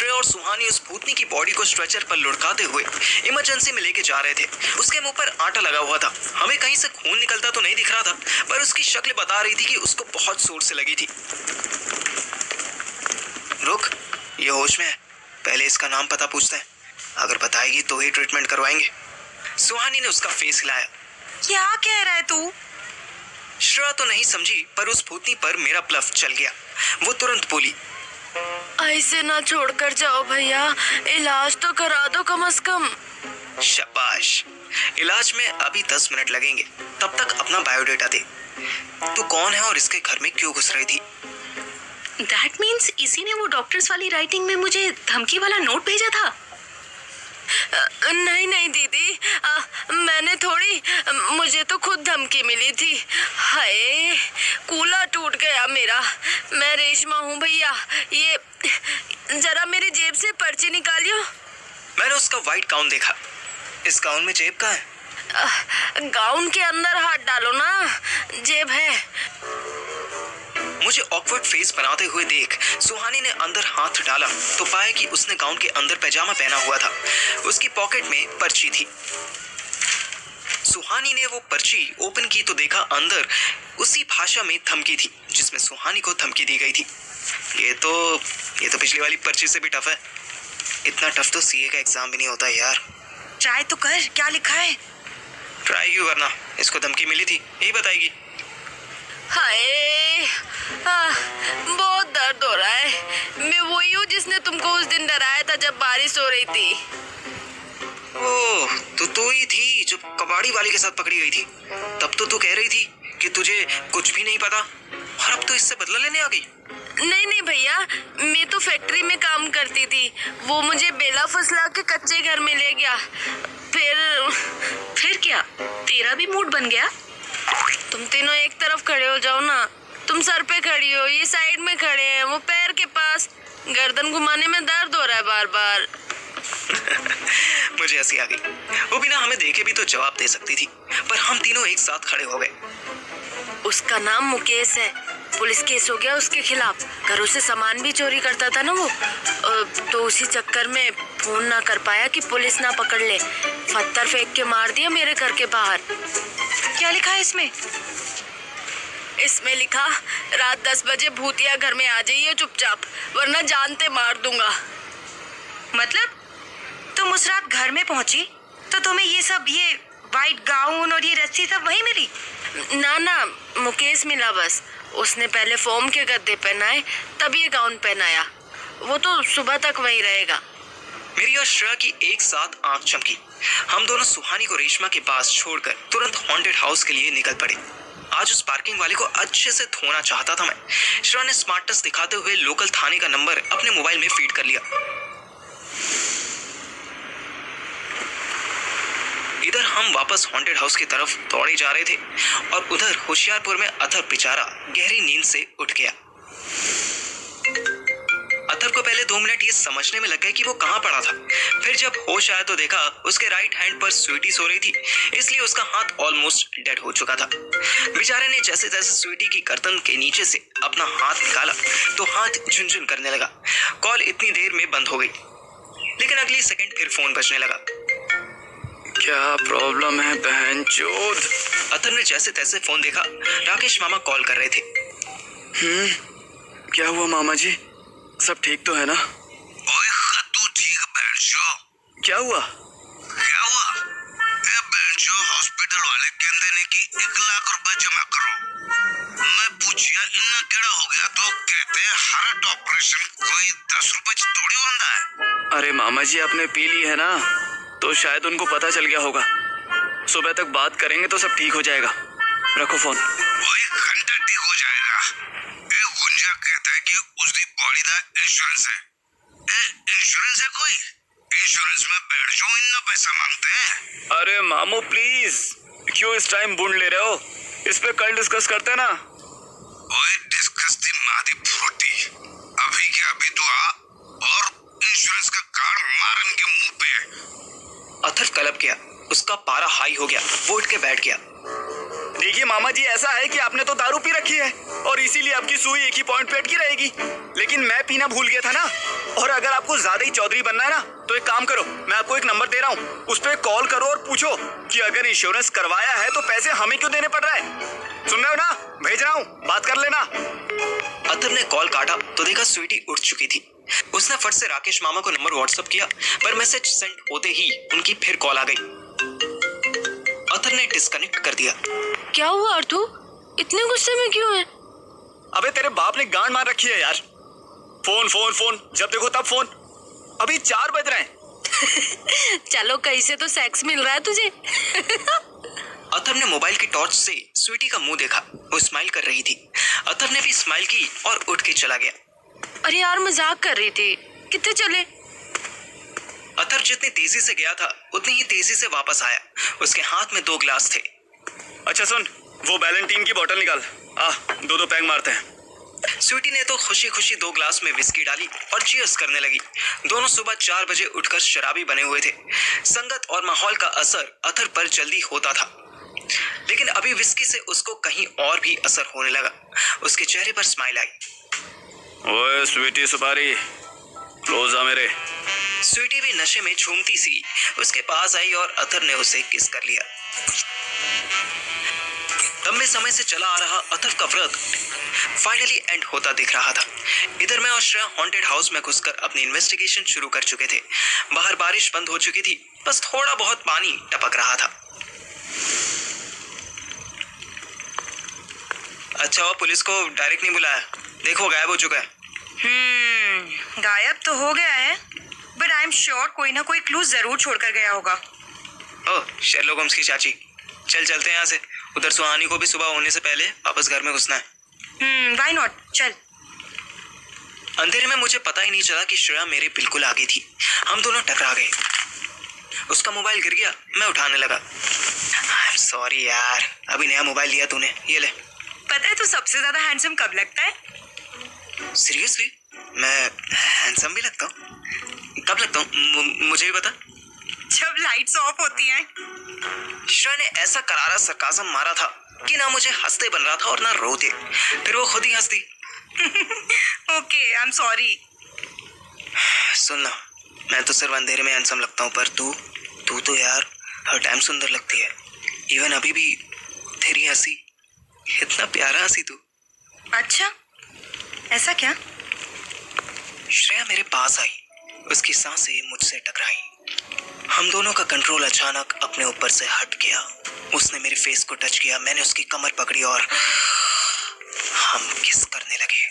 श्रेया और सुहानी उस भूतनी की बॉडी को स्ट्रेचर पर लुढ़काते हुए इमरजेंसी में लेके जा रहे थे। उसके मुंह पर आटा लगा हुआ था। हमें कहीं से खून निकलता तो नहीं दिख रहा था, पर उसकी शक्ल बता रही थी कि उसको बहुत जोर से लगी थी। रुक, ये होश में है, पहले इसका नाम पता पूछते हैं, अगर बताएगी तो ही ट्रीटमेंट करवाएंगे। सुहानी ने उसका फेस हिलाया। क्या कह रहा है तू? श्रेया तो नहीं समझी, पर उस भूतनी पर मेरा ब्लफ चल गया। वो तुरंत बोली, ऐसे ना छोड़कर जाओ भैया, इलाज तो करा दो कम से कम। शाबाश, इलाज में अभी 10 मिनट लगेंगे, तब तक अपना बायोडेटा दे। तू कौन है और इसके घर में क्यों घुस रही थी? That means इसी ने वो डॉक्टर्स वाली राइटिंग में मुझे धमकी वाला नोट भेजा था। नहीं दीदी, मैंने थोड़ी, मुझे तो खुद धमकी मिली थी। हाय, कूला टूट गया मेरा। मैं रेशमा हूँ भैया, ये जरा मेरी जेब से पर्ची निकालियो। मैंने उसका व्हाइट गाउन देखा। इस गाउन में जेब कहाँ है? गाउन के अंदर हाथ डालो ना, जेब है। मुझे ऑकवर्ड फेस बनाते हुए देख सुहानी ने अंदर हाथ डाला तो पाया कि उसने गाउन के अंदर पैजामा पहना हुआ था। उसकी पॉकेट में पर्ची थी। सुहानी ने वो पर्ची ओपन की तो देखा अंदर उसी भाषा में धमकी थी जिसमें सुहानी को धमकी दी गई थी। ये तो पिछली वाली पर्ची से भी टफ है। इतना टफ तो सीए का एग्जाम भी नहीं होता यार। ट्राई तो कर, क्या लिखा है? ट्राई क्यों करना, इसको धमकी मिली थी, यही बताएगी। हाय, बहुत दर्द हो रहा है। मैं वही हूँ जिसने तुमको उस दिन डराया था जब बारिश हो रही थी। ओह, तो तू ही थी जो कबाड़ी वाले के साथ पकड़ी गई थी। तब तो तू कह रही थी कि तुझे कुछ भी नहीं पता, और अब तो इससे बदला लेने आ गई। नहीं भैया, मैं तो फैक्ट्री में काम करती थी। वो मुझे बेला फुसला के कच्चे घर में ले गया। फिर क्या, तेरा भी मूड बन गया? तुम तीनों एक तरफ खड़े हो जाओ ना। तुम सर पे खड़ी हो, ये साइड में खड़े हैं, वो पैर के पास। गर्दन घुमाने में दर्द हो रहा है बार बार। मुझे हंसी आ गई। वो बिना हमें देखे भी तो जवाब दे सकती थी, पर हम तीनों एक साथ खड़े हो गए। उसका नाम मुकेश है, पुलिस केस हो गया उसके खिलाफ। घरों से सामान भी चोरी करता था ना वो, तो उसी चक्कर में फोन ना कर पाया कि पुलिस ना पकड़ ले। पत्थर फेंक के मार दिया मेरे घर के बाहर। क्या लिखा है इसमें? इसमें लिखा, रात 10 बजे भूतिया घर में आ जाइए चुपचाप, वरना जानते मार दूंगा। मतलब तुम उस रात घर में पहुंची तो तुम्हें ये वाइट गाउन और ये रस्सी सब वही मिली? ना, मुकेश मिला बस। उसने पहले फोम के गद्दे पहनाए, तब ये गाउन पहनाया। वो तो सुबह तक वही रहेगा। मेरी और श्रेया की एक साथ आंख चमकी। हम दोनों सुहानी को रेशमा के पास छोड़कर तुरंत हॉन्टेड हाउस के लिए निकल पड़े। आज उस पार्किंग वाले को अच्छे से धोना चाहता था मैं। श्रेया ने स्मार्टनेस दिखाते हुए लोकल थाने का नंबर अपने मोबाइल में फीड कर लिया। इधर हम वापस हॉन्टेड हाउस की तरफ दौड़े जा रहे थे और उधर होशियारपुर में अथर बेचारा गहरी नींद से उठ गया। अथर को पहले 2 मिनट ये समझने में लग गए कि वो कहाँ पड़ा था। फिर जब होश आया तो देखा उसके राइट हैंड पर स्वीटी सो रही थी, इसलिए उसका हाथ ऑलमोस्ट डेड हो चुका था। बेचारे ने जैसे जैसे स्वीटी की गर्दन के नीचे से अपना हाथ निकाला तो हाथ झुनझुन करने लगा। कॉल इतनी देर में बंद हो गई, लेकिन अगली सेकंड फिर फोन बजने लगा। क्या प्रॉब्लम है बहनचोद? अथर ने जैसे तैसे फोन देखा, राकेश मामा कॉल कर रहे थे। क्या हुआ मामा जी, सब ठीक तो है ना? ओए खत्तू ठीक बैठ जाओ। क्या हुआ? ए बैठो, हॉस्पिटल वाले कहते ने कि 1 लाख रुपए जमा करो। मैं पूछिया इन्ना केड़ा हो गया तो कहते हार्ट ऑपरेशन कोई 10 रुपए थोड़ी होता है। अरे मामा जी, आपने पी ली है ना, तो शायद उनको पता चल गया होगा। सुबह तक बात करेंगे तो सब ठीक हो जाएगा। रखो फोन। वही घंटा ठीक हो जाएगा। ए गुंजा कहता है कि उसकी बॉडी का इंश्योरेंस है। इंश्योरेंस है कोई? इंश्योरेंस में बैठ जाओ, इतना पैसा मांगते हैं। अरे मामू प्लीज, क्यों इस टाइम बूंद ले रहे हो? इस पे कल डिस्कस करते हैं ना। ओए डिस्कस दी मादी फ्रूटी, अभी के अभी तो आ और इंश्योरेंस का कार्ड मारन के मुंह पे। अथर कलप गया, उसका पारा हाई हो गया, वो उठ के बैठ गया। देखिए मामा जी, ऐसा है कि आपने तो दारू पी रखी है और इसीलिए आपकी सुई एक ही पॉइंट पे अटकी रहेगी, लेकिन मैं पीना भूल गया था ना, और अगर आपको ज्यादा ही चौधरी बनना है ना तो एक काम करो, मैं आपको एक नंबर दे रहा हूँ, उस पर कॉल करो और पूछो कि अगर इंश्योरेंस करवाया है तो पैसे हमें क्यों देने पड़ रहे हैं। सुन रहे हो ना, भेज रहा हूँ, बात कर लेना। अतर ने कॉल काटा तो देखा स्वीटी उठ चुकी थी। उसने फट से राकेश मामा को नंबर व्हाट्सएप किया, पर मैसेज सेंड होते ही उनकी फिर कॉल आ गई। अतर ने डिस्कनेक्ट कर दिया। क्या हुआ अर्थू, इतने गुस्से में क्यों है? अबे तेरे बाप ने गांड मार रखी है यार। फोन फोन फोन, जब देखो तब फोन। अभी 4 बज रहे हैं। चलो कहीं से तो सेक्स मिल रहा है तुझे। अतर ने मोबाइल की टॉर्च से स्वीटी का मुंह देखा, वो स्माइल कर रही थी। अतर ने भी स्माइल की और उठ के चला गया। अरे यार मजाक कर रही थी, कितने चले? अतर जितनी तेजी से गया था उतनी ही तेजी से वापस आया। उसके हाथ में 2 ग्लास थे। अच्छा सुन, वो वैलेंटाइन की बोतल निकाल, आ 2-2 पैग मारते हैं। स्वीटी ने तो खुशी खुशी 2 ग्लास में विस्की डाली और चीयर्स करने लगी। दोनों सुबह 4 बजे उठकर शराबी बने हुए थे। संगत और माहौल का असर अतर पर जल्दी होता था, लेकिन अभी विस्की से उसको कहीं और भी असर होने लगा। उसके चेहरे पर स्माइल आई। ओए स्वीटी सुपारी, क्लोज आ मेरे। स्वीटी भी नशे में झूमती सी उसके पास आई और अतर ने उसे किस कर लिया। लंबे समय से चला आ रहा अतर का व्रत फाइनली एंड होता दिख रहा था। इधर मैं और श्रेया हॉन्टेड हाउस में घुसकर अपनी इन्वेस्टिगेशन शुरू कर चुके थे। बाहर बारिश बंद हो चुकी थी, बस थोड़ा बहुत पानी टपक रहा था। अच्छा वो पुलिस को डायरेक्ट नहीं बुलाया, देखो गायब हो चुका है। गायब तो हो गया है, बट आई एम श्योर कोई ना कोई क्लू जरूर छोड़कर गया होगा। ओह शेरलॉक होम्स की चाची, चल चलते हैं यहाँ से। उधर सुहानी को भी सुबह होने से पहले वापस घर में घुसना है। व्हाई नॉट, चल। अंधेरे में मुझे पता ही नहीं चला कि श्रेया मेरे बिल्कुल आगे थी। हम दोनों टकरा गए। उसका मोबाइल गिर गया, मैं उठाने लगा। I'm sorry यार, अभी नया मोबाइल लिया तूने, ये ले। पता है तू सबसे ज्यादा हैंडसम कब लगता है? सीरियसली मैं हैंडसम भी लगता हूँ? कब लगता हूँ मुझे भी बता। जब लाइट्स ऑफ होती हैं। श्रेया ने ऐसा करारा सरकाज़म मारा था कि ना मुझे हंसते बन रहा था और ना रोते। फिर वो खुद ही हंस दी। Okay, I am sorry. सुन ना, मैं तो सिर्फ अंधेरे में हैंडसम लगता हूँ, पर तू तो यार हर टाइम सुंदर लगती है। इवन अभी भी तेरी हंसी, इतना प्यारा हंसी तू। अच्छा, ऐसा क्या? श्रेया मेरे पास आई, उसकी सांसें मुझसे टकराई। हम दोनों का कंट्रोल अचानक अपने ऊपर से हट गया। उसने मेरे फेस को टच किया, मैंने उसकी कमर पकड़ी और हम किस करने लगे।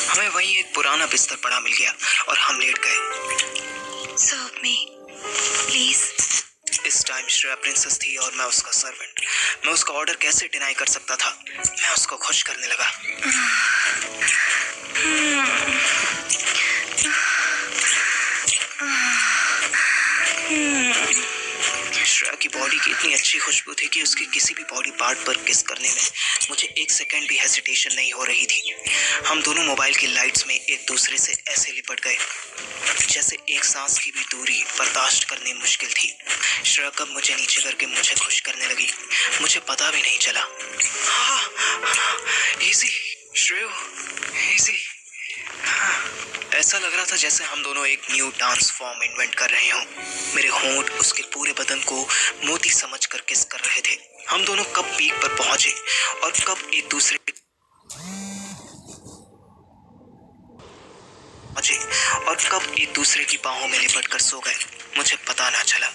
हमें वहीं एक पुराना बिस्तर पड़ा मिल गया और हम लेट गए। सर्व मी प्लीज। इस टाइम श्रेया प्रिंसेस थी और मैं उसका सर्वेंट। मैं उसका ऑर्डर कैसे डिनाई कर सकता था? मैं उसको खुश करने लगा। श्रेया की बॉडी की इतनी अच्छी खुशबू थी कि उसके किसी भी बॉडी पार्ट पर किस करने में मुझे 1 सेकंड भी हेसिटेशन नहीं हो रही थी। हम दोनों मोबाइल की लाइट्स में एक दूसरे से ऐसे लिपट गए जैसे एक सांस की भी दूरी बर्दाश्त करनी मुश्किल थी। श्रेया कब मुझे नीचे करके मुझे खुश करने लगी, मुझे पता भी नहीं चला। Easy Shreya, easy. ऐसा लग रहा था जैसे हम दोनों एक न्यू डांस फॉर्म इन्वेंट कर रहे हों। मेरे होंठ उसके पूरे बदन को मोती समझकर किस कर रहे थे। हम दोनों कब पीक पर पहुंचे और कब एक दूसरे की बाहों में लिपट कर सो गए, मुझे पता ना चला।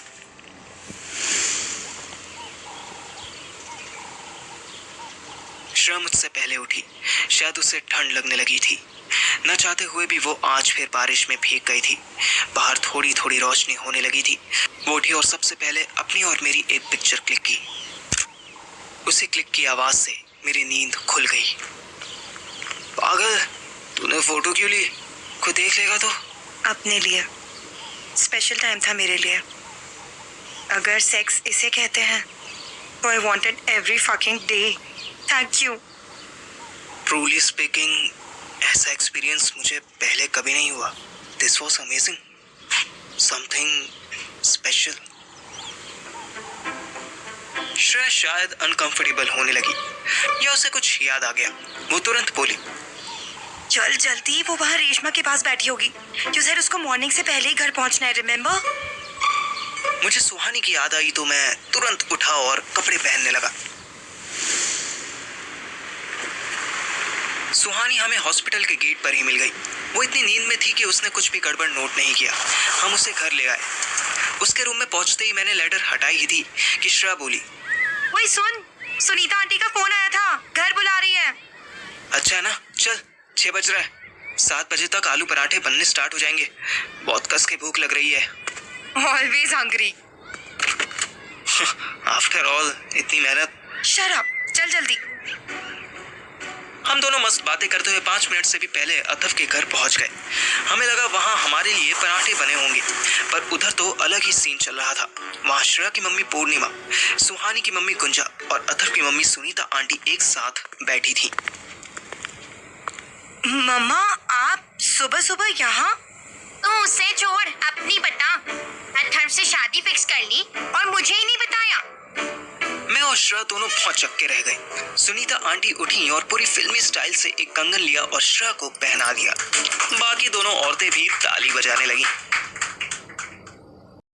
श्रेया मुझसे पहले उठी, शायद उसे ठंड लगने लगी थी। न चाहते हुए भी वो आज फिर बारिश में भीग गई थी। बाहर थोड़ी थोड़ी रोशनी होने लगी थी। वो उठी और सबसे पहले अपनी और मेरी एक पिक्चर क्लिक की। उसी क्लिक की आवाज से मेरी नींद खुल गई। पागल, तूने फोटो क्यों ली? कोई देख लेगा तो? अपने लिए स्पेशल टाइम था मेरे लिए। अगर सेक्स इसे कहते हैं तो I wanted every fucking day. Thank you. Truly speaking, ऐसा एक्सपीरियंस मुझे पहले कभी नहीं हुआ। This was amazing, something special. Shreya शायद अनकंफर्टेबल होने लगी या उसे कुछ याद आ गया। वो तुरंत बोली, चल जल्दी, वो वहाँ रेशमा के पास बैठी होगी। यू सर उसको मॉर्निंग से पहले ही घर पहुंचना है, रिमेम्बर? मुझे सुहानी की याद आई तो मैं तुरंत उठा और कपड़े पहनने लगा। सुहानी हमें हॉस्पिटल के गेट पर ही मिल गई। वो इतनी नींद में थी कि उसने कुछ भी गड़बड़ नोट नहीं किया। हम उसे घर ले आए। उसके रूम में पहुंचते ही मैंने लेटर हटाई ही थी कि श्रेया बोली, वही सुन, सुनीता आंटी का फोन आया था, घर बुला रही है। अच्छा ना, चल 6 बज रहा है, 7 बजे तक आलू पराठे बनने स्टार्ट हो जाएंगे। बहुत कस के भूख लग रही है। Always hungry. आफ्टर ऑल इतनी मेहनत। शट अप, चल जल्दी। हम दोनों मस्त बातें करते हुए 5 मिनट से भी पहले अथफ के घर पहुंच गए। हमें लगा वहां हमारे लिए पराठे बने होंगे, पर उधर तो अलग ही सीन चल रहा था। वहां श्रेया की मम्मी पूर्णिमा, सुहानी की मम्मी गुंजा और अथफ की मम्मी सुनीता आंटी एक साथ बैठी थी। मम्मा, आप सुबह सुबह यहाँ? तू उसे छोड़, अपनी बता। अथर्व से शादी फिक्स कर ली और मुझे ही नहीं बताया। मैं और श्रेया दोनों बहुत चक्के रह गए। सुनीता आंटी उठी और पूरी फिल्मी स्टाइल से एक कंगन लिया और श्रेया को पहना दिया। बाकी दोनों औरतें भी ताली बजाने लगी।